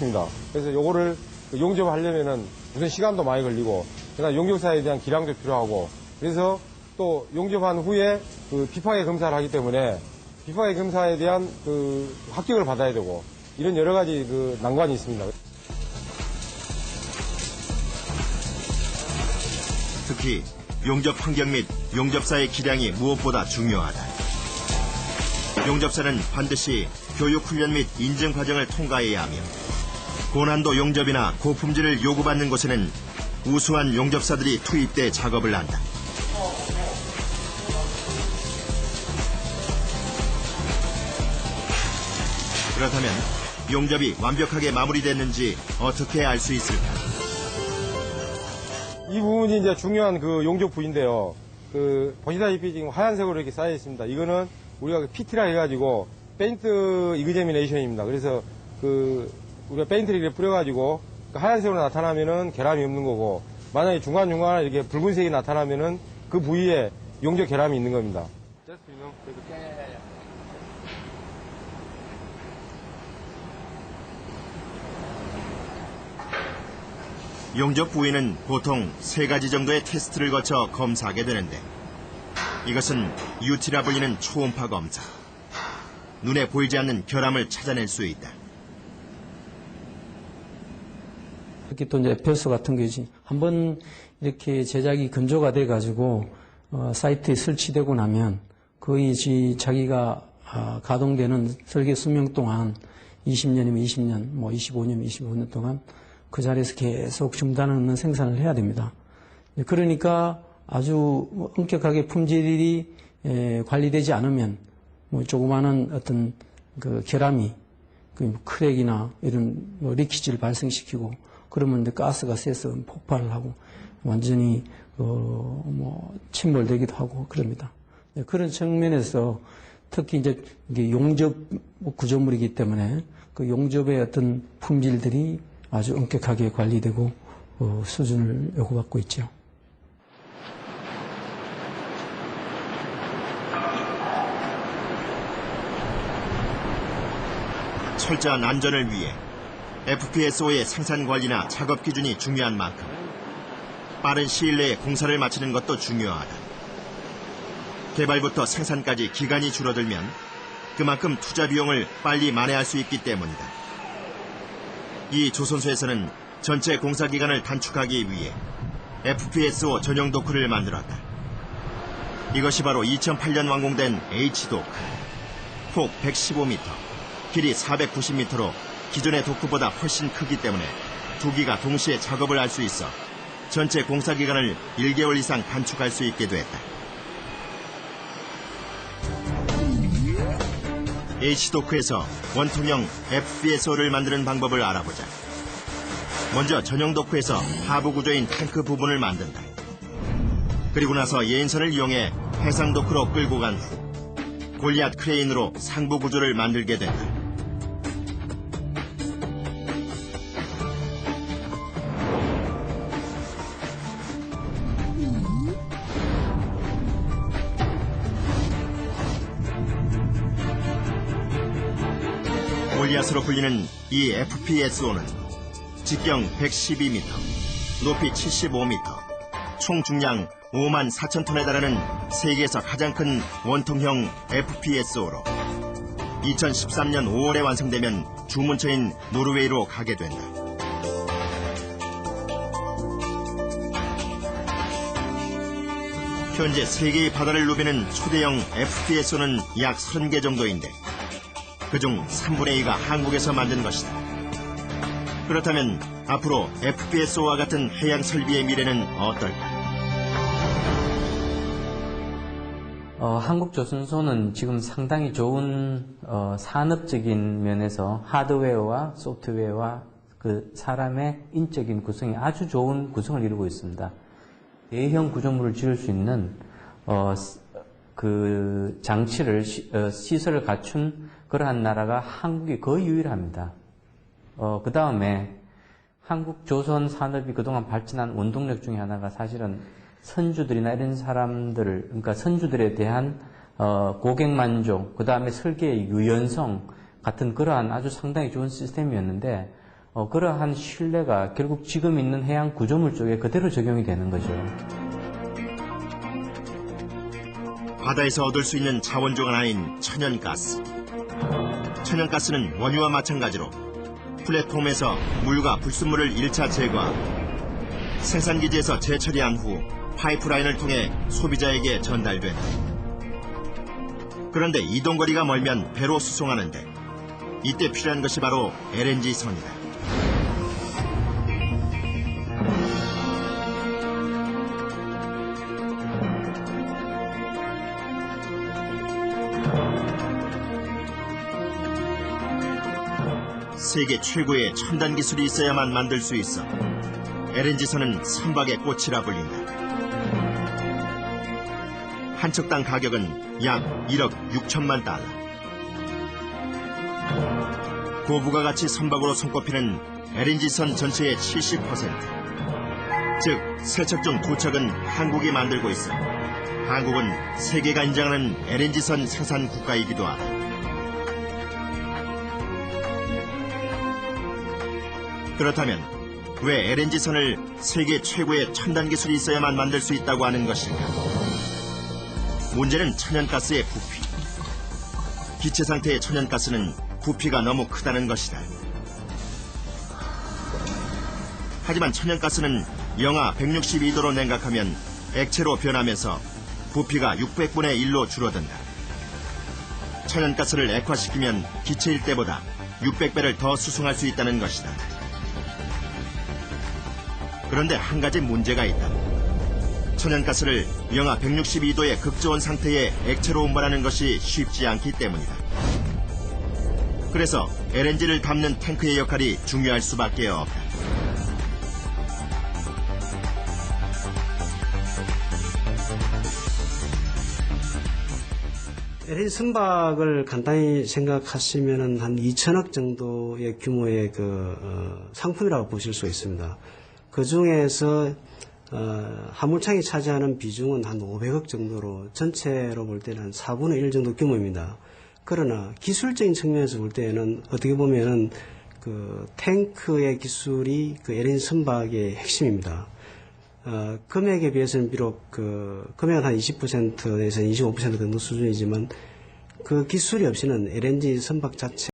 어렵습니다. 그래서 요거를 용접하려면은 우선 시간도 많이 걸리고, 그다음 용접사에 대한 기량도 필요하고, 그래서 또 용접한 후에 그 비파괴 검사를 하기 때문에 비파괴 검사에 대한 그 합격을 받아야 되고, 이런 여러 가지 그 난관이 있습니다. 특히 용접 환경 및 용접사의 기량이 무엇보다 중요하다. 용접사는 반드시 교육훈련 및 인증 과정을 통과해야 하며 고난도 용접이나 고품질을 요구받는 곳에는 우수한 용접사들이 투입돼 작업을 한다. 그렇다면 용접이 완벽하게 마무리됐는지 어떻게 알 수 있을까? 이 부분이 이제 중요한 그 용접 부위인데요. 그 보시다시피 지금 하얀색으로 이렇게 쌓여 있습니다. 이거는 우리가 PT라 해가지고 페인트 이그제미네이션입니다. 그래서 그 우리가 페인트를 이렇게 뿌려가지고 그 하얀색으로 나타나면은 결함이 없는 거고, 만약에 중간중간에 이렇게 붉은색이 나타나면은 그 부위에 용접 결함이 있는 겁니다. 용접 부위는 보통 3가지 정도의 테스트를 거쳐 검사하게 되는데, 이것은 UT라 불리는 초음파 검사. 눈에 보이지 않는 결함을 찾아낼 수 있다. 특히 또 이제 에페소 같은 것이 한번 이렇게 제작이 건조가 돼가지고 사이트에 설치되고 나면 거의 자기가 가동되는 설계 수명 동안 20년이면 20년, 뭐 25년이면 25년 동안 그 자리에서 계속 중단을 없는 생산을 해야 됩니다. 그러니까 아주 엄격하게 품질이 관리되지 않으면 뭐 조그마한 어떤 그 결함이 그 크랙이나 이런 리키지를 발생시키고, 그러면 이제 가스가 새서 폭발을 하고 완전히 뭐 침몰되기도 하고 그럽니다. 그런 측면에서 특히 이제 이게 용접 구조물이기 때문에 그 용접의 어떤 품질들이 아주 엄격하게 관리되고 수준을 요구받고 있죠. 철저한 안전을 위해 FPSO의 생산 관리나 작업 기준이 중요한 만큼 빠른 시일 내에 공사를 마치는 것도 중요하다. 개발부터 생산까지 기간이 줄어들면 그만큼 투자 비용을 빨리 만회할 수 있기 때문이다. 이 조선소에서는 전체 공사 기간을 단축하기 위해 FPSO 전용 도크를 만들었다. 이것이 바로 2008년 완공된 H도크. 폭 115m, 길이 490m로 기존의 도크보다 훨씬 크기 때문에 두 기가 동시에 작업을 할 수 있어 전체 공사 기간을 1개월 이상 단축할 수 있게 됐다. H도크에서 원통형 FPSO를 만드는 방법을 알아보자. 먼저 전용 도크에서 하부 구조인 탱크 부분을 만든다. 그리고 나서 예인선을 이용해 해상 도크로 끌고 간 후 골리앗 크레인으로 상부 구조를 만들게 된다. 골리앗으로 불리는 이 FPSO는 직경 112m, 높이 75m, 총 중량 54,000톤에 달하는 세계에서 가장 큰 원통형 FPSO로 2013년 5월에 완성되면 주문처인 노르웨이로 가게 된다. 현재 세계의 바다를 누비는 초대형 FPSO는 약 30개 정도인데 그중 3분의 2가 한국에서 만든 것이다. 그렇다면 앞으로 FPSO와 같은 해양 설비의 미래는 어떨까? 한국조선소는 지금 상당히 좋은 산업적인 면에서 하드웨어와 소프트웨어와 그 사람의 인적인 구성이 아주 좋은 구성을 이루고 있습니다. 대형 구조물을 지을 수 있는 그 장치를 시설을 갖춘 그러한 나라가 한국이 거의 유일합니다. 그 다음에 한국 조선 산업이 그동안 발전한 원동력 중에 하나가 사실은 선주들이나 이런 사람들, 그러니까 선주들에 대한 고객 만족, 그 다음에 설계의 유연성 같은 그러한 아주 상당히 좋은 시스템이었는데 그러한 신뢰가 결국 지금 있는 해양 구조물 쪽에 그대로 적용이 되는 거죠. 바다에서 얻을 수 있는 자원 중 하나인 천연가스. 천연가스는 원유와 마찬가지로 플랫폼에서 물과 불순물을 1차 제거하고 생산기지에서 재처리한 후 파이프라인을 통해 소비자에게 전달된다. 그런데 이동거리가 멀면 배로 수송하는데 이때 필요한 것이 바로 LNG선이다. 세계 최고의 첨단 기술이 있어야만 만들 수 있어 LNG선은 선박의 꽃이라 불린다. 한 척당 가격은 약 1억 6천만 달러. 고부가가치 선박으로 손꼽히는 LNG선 전체의 70%. 즉, 3척 중 2척은 한국이 만들고 있어 한국은 세계가 인정하는 LNG선 생산 국가이기도 하다. 그렇다면 왜 LNG선을 세계 최고의 첨단 기술이 있어야만 만들 수 있다고 하는 것일까? 문제는 천연가스의 부피. 기체 상태의 천연가스는 부피가 너무 크다는 것이다. 하지만 천연가스는 영하 162도로 냉각하면 액체로 변하면서 부피가 600분의 1로 줄어든다. 천연가스를 액화시키면 기체일 때보다 600배를 더 수송할 수 있다는 것이다. 그런데 한 가지 문제가 있다. 천연가스를 영하 162도의 극저온 상태의 액체로 운반하는 것이 쉽지 않기 때문이다. 그래서 LNG를 담는 탱크의 역할이 중요할 수밖에 없다. LNG 선박을 간단히 생각하시면은 한 2천억 정도의 규모의 상품이라고 보실 수 있습니다. 그 중에서 화물창이 차지하는 비중은 한 500억 정도로 전체로 볼 때는 한 4분의 1 정도 규모입니다. 그러나 기술적인 측면에서 볼 때는 어떻게 보면은 탱크의 기술이 LNG 선박의 핵심입니다. 금액에 비해서는 비록 금액은 한 20%에서 25% 정도 수준이지만 그 기술이 없이는 LNG 선박 자체